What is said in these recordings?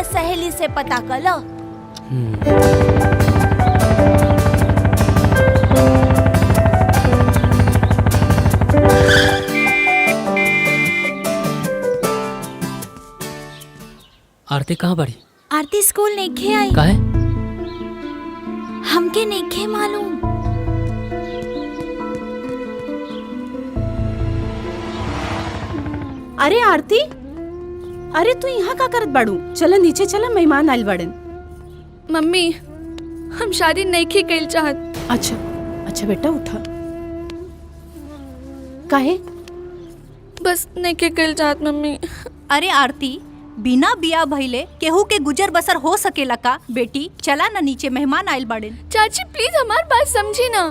सहेली से पता कर लो। आरती कहाँ बड़ी? आरती स्कूल नहीं आई। काहे? हमके नहीं मालूम। अरे आरती, अरे तू यहाँ का करत बाड़ू? चला नीचे चला, मेहमान आइल बाड़न। मम्मी, हम शादी नहीं कइल चाहत। अच्छा अच्छा बेटा उठा। काहे? बस नहीं कइल चाहत मम्मी। अरे आरती, बिना बिया भइले केहू के गुजर बसर हो सकेला का? बेटी चला ना नीचे, मेहमान आइल बाड़न। चाची प्लीज हमार बात समझी ना।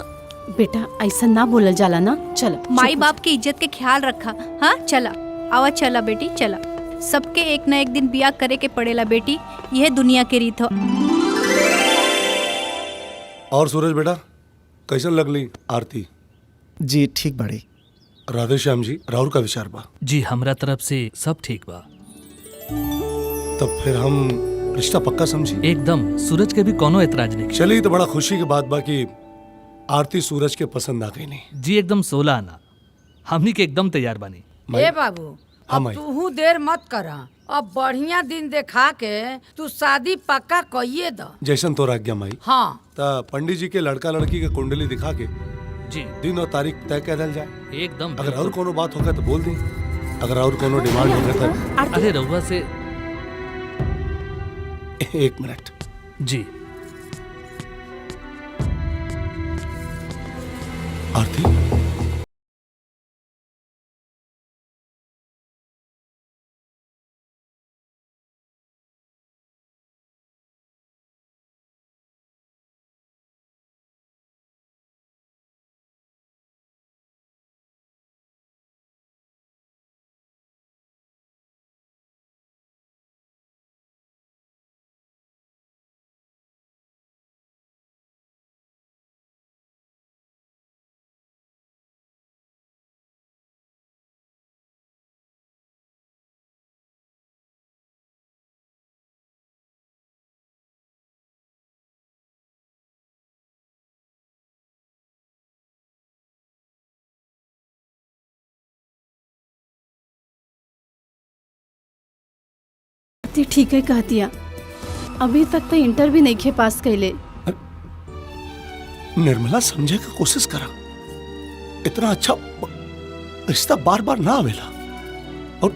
बेटा ऐसा ना बोलल जाला ना। चल माई बाप की इज्जत के ख्याल रखा। हाँ चला, आवा चला बेटी चला। सबके एक न एक दिन बिया करे के पड़ेला बेटी, यह दुनिया के रीत हो। और सूरज बेटा कैसन लगली आरती? जी ठीक बड़ी। राधे श्याम जी, राहुल का विचार बा? जी हमरा तरफ से सब ठीक बा। तब फिर हम रिश्ता पक्का समझी? एकदम, सूरज के भी कोनो एतराज नहीं। चलिए तो बड़ा खुशी की बात बा कि आरती सूरज के पसंद आ गई। नहीं जी एकदम 16 आना, हमनी के एकदम तैयार बानी। ए बाबू, अब तू देर मत करा। अब बढ़िया दिन देखा के तू शादी पक्का कइए द। जैसन तो आज्ञा माई। हाँ ता पंडित जी के लड़का लड़की के कुंडली दिखा के जी दिन और तारीख तय कर दिया जाए। एकदम। अगर और कोनो बात होगा तो बोल दी, अगर और कोनो डिमांड होगा तो। अरे रउआ से एक मिनट। जी आरती, ठीक है कहतिया, अभी तक तो इंटर भी नहीं पास कैले। निर्मला समझे का कोशिश करा। इतना अच्छा रिश्ता बार बार ना आवेला। और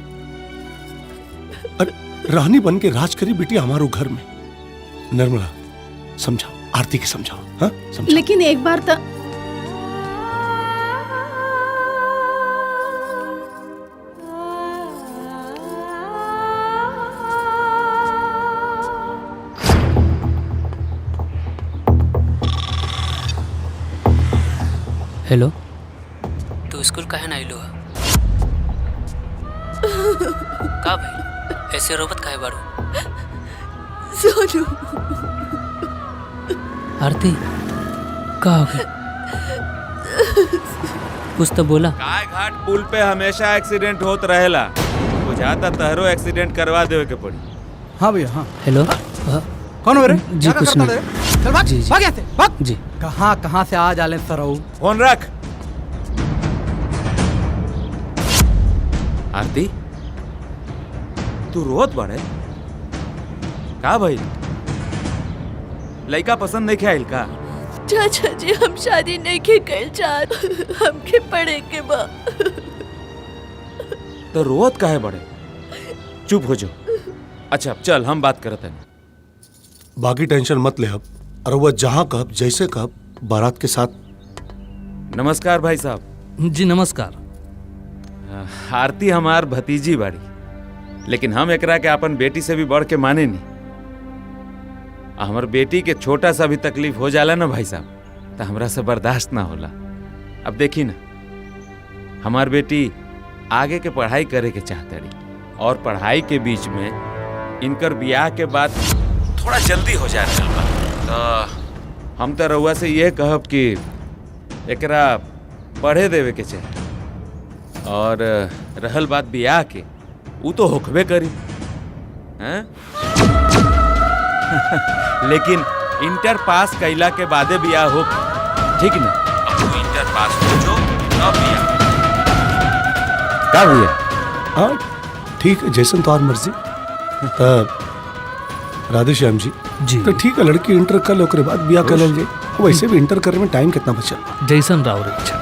अरे रानी बन के राज करी बेटी हमारो घर में। निर्मला समझाओ, आरती के समझाओ। हाँ समझाओ। लेकिन एक बार तो हेलो, तू स्कूल काहे ना आइलो? का भाई ऐसे रोबत काहे बाड़ू? सोनू। आरती का हो गई? कुछ तो बोला। काय घाट पुल पे हमेशा एक्सीडेंट होत रहेला, बुझाता तहरो एक्सीडेंट करवा देवे के पड़ी। हाँ भैया हाँ। हेलो कौन हो रे? जी कुछ नहीं। चल भाग, जी, जी। भाग यहाँ से, भाग। जी कहाँ से आ जाले सरऊ। फोन रख। आरती तू रोत बड़े का भाई? लड़का पसंद नहीं आइल का? चाचा जी हम शादी नहीं कइल चाहत, हमके पढ़े के बा। तो रोत काहे बड़े? चुप हो जाओ। अच्छा चल हम बात करते हैं। बाकी टेंशन मत ले अब, और वह जहाँ कब जैसे कब बारात के साथ। नमस्कार भाई साहब। जी नमस्कार। आरती हमार भतीजी बाड़ी, लेकिन हम एकरा के अपन बेटी से भी बढ़ के माने नहीं। हमार बेटी के छोटा सा भी तकलीफ हो जाला ना भाई साहब, तो हमरा से बर्दाश्त ना होला। अब देखी ना, हमार बेटी आगे के पढ़ाई करे के चाहतड़ी, और पढ़ाई के बीच में इनकर ब्याह के बाद थोड़ा जल्दी हो जाए रहल बा। तो हम तो रउआ से ये कहब कि एकरा पढ़े देवे के चाही, और रहल बात बियाह के, ऊ तो होखबे करी हैं? लेकिन इंटर पास कैला के बादे बियाह हो, ठीक ना? अब तू इंटर पास हो जो तब बियाह का भैया। हाँ ठीक है, जैसन तुम्हारी मर्जी। राधे श्याम जी तो ठीक है, लड़की इंटर कर लो, ओकरे बाद बियाह कर लेल जाए। वैसे भी इंटर करे में टाइम कितना बचल? जैसन राव रे इच्छा।